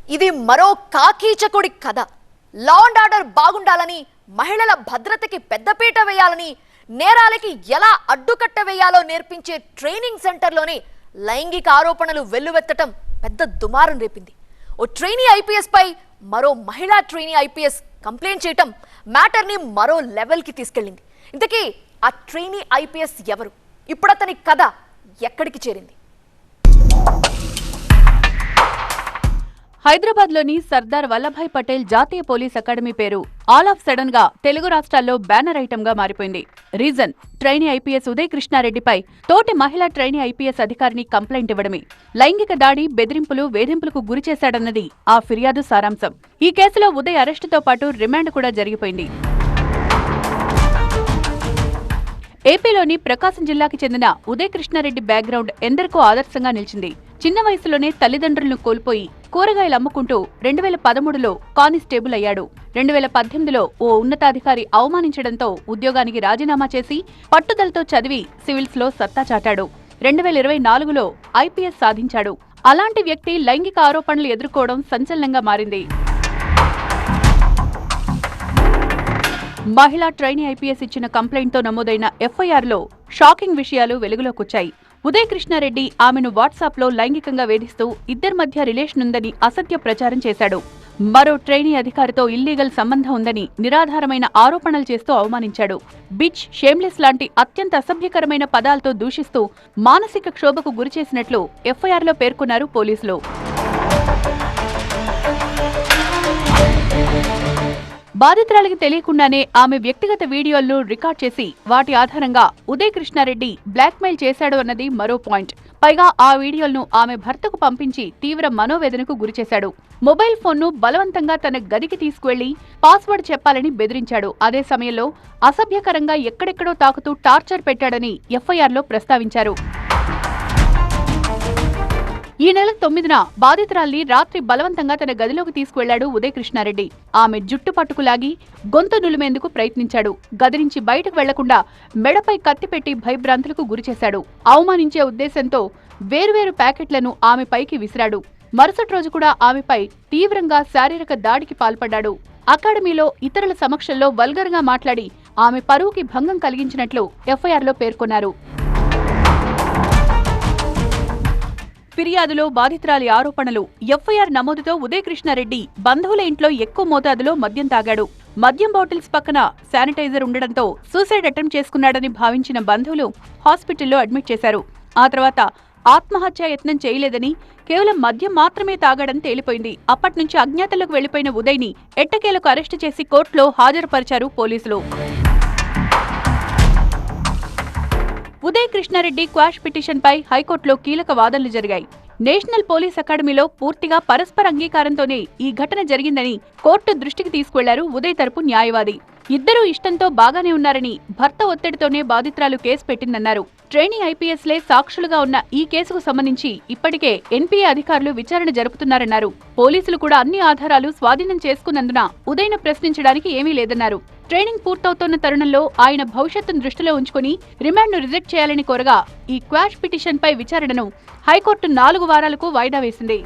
ఇది మరో కాకీచకుడి కథ. లా అండ్ ఆర్డర్ బాగుండాలని, మహిళల భద్రతకి పెద్దపీట వేయాలని, నేరాలకి ఎలా అడ్డుకట్ట వేయాలో నేర్పించే ట్రైనింగ్ సెంటర్లోనే లైంగిక ఆరోపణలు వెల్లువెత్తటం పెద్ద దుమారం రేపింది. ఓ ట్రైనీ ఐపీఎస్ పై మరో మహిళా ట్రైనీ ఐపీఎస్ కంప్లైంట్ చేయటం మ్యాటర్ని మరో లెవెల్కి తీసుకెళ్ళింది. ఇంతకీ ఆ ట్రైనీ ఐపీఎస్ ఎవరు? ఇప్పుడు అతని కథ ఎక్కడికి చేరింది? హైదరాబాద్లోని సర్దార్ వల్లభాయ్ పటేల్ జాతీయ పోలీస్ అకాడమీ పేరు ఆల్ ఆఫ్ సడన్ గా తెలుగు రాష్ట్రాల్లో బ్యానర్ ఐటమ్ గా మారిపోయింది. రీజన్ ట్రైనీ ఐపీఎస్ ఉదయ్ కృష్ణారెడ్డిపై తోటి మహిళా ట్రైనీ ఐపీఎస్ అధికారిని కంప్లైంట్ ఇవ్వడమే. లైంగిక దాడి, బెదిరింపులు, వేధింపులకు గురి చేశాడన్నది ఆ ఫిర్యాదు సారాంశం. ఈ కేసులో ఉదయ్ అరెస్టుతో పాటు రిమాండ్ కూడా జరిగిపోయింది. ఏపీలోని ప్రకాశం జిల్లాకి చెందిన ఉదయ్ కృష్ణారెడ్డి బ్యాక్గ్రౌండ్ ఎందరికో ఆదర్శంగా నిలిచింది. చిన్న వయసులోనే తల్లిదండ్రులను కోల్పోయి కూరగాయలు అమ్ముకుంటూ 2013లో కానిస్టేబుల్ అయ్యాడు. 2018లో ఓ ఉన్నతాధికారి అవమానించడంతో ఉద్యోగానికి రాజీనామా చేసి పట్టుదలతో చదివి సివిల్స్ లో సత్తా చాటాడు. 2024లో ఐపీఎస్ సాధించాడు. అలాంటి వ్యక్తి లైంగిక ఆరోపణలు ఎదుర్కోవడం సంచలనంగా మారింది. మహిళా ట్రైనీ ఐపీఎస్ ఇచ్చిన కంప్లైంట్తో నమోదైన ఎఫ్ఐఆర్లో షాకింగ్ విషయాలు వెలుగులోకొచ్చాయి. ఉదయ్ కృష్ణారెడ్డి ఆమెను వాట్సాప్లో లైంగికంగా వేధిస్తూ ఇద్దరి మధ్య రిలేషన్ ఉందని అసత్య ప్రచారం చేశాడు. మరో ట్రైనీ అధికారితో ఇల్లీగల్ సంబంధం ఉందని నిరాధారమైన ఆరోపణలు చేస్తూ అవమానించాడు. బిచ్, షేమ్లెస్ లాంటి అత్యంత అసభ్యకరమైన పదాలతో దూషిస్తూ మానసిక క్షోభకు గురిచేసినట్లు ఎఫ్ఐఆర్లో పేర్కొన్నారు పోలీసులు. బాధితురాలికి తెలియకుండానే ఆమె వ్యక్తిగత వీడియోలను రికార్డ్ చేసి వాటి ఆధారంగా ఉదయ్ కృష్ణారెడ్డి బ్లాక్మెయిల్ చేశాడు అన్నది మరో పాయింట్. పైగా ఆ వీడియోలను ఆమె భర్తకు పంపించి తీవ్ర మనోవేదనకు గురిచేశాడు. మొబైల్ ఫోన్ను బలవంతంగా తన గదికి తీసుకువెళ్లి పాస్వర్డ్ చెప్పాలని బెదిరించాడు. అదే సమయంలో అసభ్యకరంగా ఎక్కడెక్కడో తాకుతూ టార్చర్ పెట్టాడని ఎఫ్ఐఆర్లో ప్రస్తావించారు. ఈ నెల 9న బాధితురాల్ని రాత్రి బలవంతంగా తన గదిలోకి తీసుకువెళ్లాడు ఉదయ్ కృష్ణారెడ్డి. ఆమె జుట్టు పట్టుకులాగి గొంతు నులిమేందుకు ప్రయత్నించాడు. గది నుంచి బయటకు వెళ్లకుండా మెడపై కత్తిపెట్టి భయభ్రాంతులకు గురిచేశాడు. అవమానించే ఉద్దేశంతో వేర్వేరు ప్యాకెట్లను ఆమెపైకి విసిరాడు. మరుసటి రోజు కూడా ఆమెపై తీవ్రంగా శారీరక దాడికి పాల్పడ్డాడు. అకాడమీలో ఇతరుల సమక్షంలో వల్గర్గా మాట్లాడి ఆమె పరువుకి భంగం కలిగించినట్లు ఎఫ్ఐఆర్లో పేర్కొన్నారు. ఫిర్యాదులో బాధితురాలి ఆరోపణలు. ఎఫ్ఐఆర్ నమోదుతో ఉదయ్ కృష్ణారెడ్డి బంధువుల ఇంట్లో ఎక్కువ మోతాదులో మద్యం తాగాడు. మద్యం బాటిల్స్ పక్కన శానిటైజర్ ఉండడంతో సూసైడ్ అటెంప్ట్ చేసుకున్నాడని భావించిన బంధువులు హాస్పిటల్లో అడ్మిట్ చేశారు. ఆ తర్వాత ఆత్మహత్యా యత్నం చేయలేదని, కేవలం మద్యం మాత్రమే తాగాడని తేలిపోయింది. అప్పట్నుంచి అజ్ఞాతంలోకి వెళ్లిపోయిన ఉదయ్ని ఎట్టకేలకు అరెస్టు చేసి కోర్టులో హాజరుపరిచారు పోలీసులు. ఉదయ్ కృష్ణారెడ్డి క్వాష్ పిటిషన్పై హైకోర్టులో కీలక వాదనలు జరిగాయి. నేషనల్ పోలీస్ అకాడమీలో పూర్తిగా పరస్పర అంగీకారంతోనే ఈ ఘటన జరిగిందని కోర్టు దృష్టికి తీసుకువెళ్లారు ఉదయ్ తరపు న్యాయవాది. ఇద్దరూ ఇష్టంతో బాగానే ఉన్నారని, భర్త ఒత్తిడితోనే బాధితురాలు కేసు పెట్టిందన్నారు. ట్రైనీ ఐపీఎస్లే సాక్షులుగా ఉన్న ఈ కేసుకు సంబంధించి ఇప్పటికే ఎన్పీఏ అధికారులు విచారణ జరుపుతున్నారన్నారు. పోలీసులు కూడా అన్ని ఆధారాలు స్వాధీనం చేసుకున్నందున ఉదయ్ను ప్రశ్నించడానికి ఏమీ లేదన్నారు. ట్రైనింగ్ పూర్తవుతోన్న తరుణంలో ఆయన భవిష్యత్తును దృష్టిలో ఉంచుకుని రిమాండ్ను రిజెక్ట్ చేయాలని కోరగా ఈ క్వాష్ పిటిషన్పై విచారణను హైకోర్టు 4 వారాలకు వాయిదా వేసింది.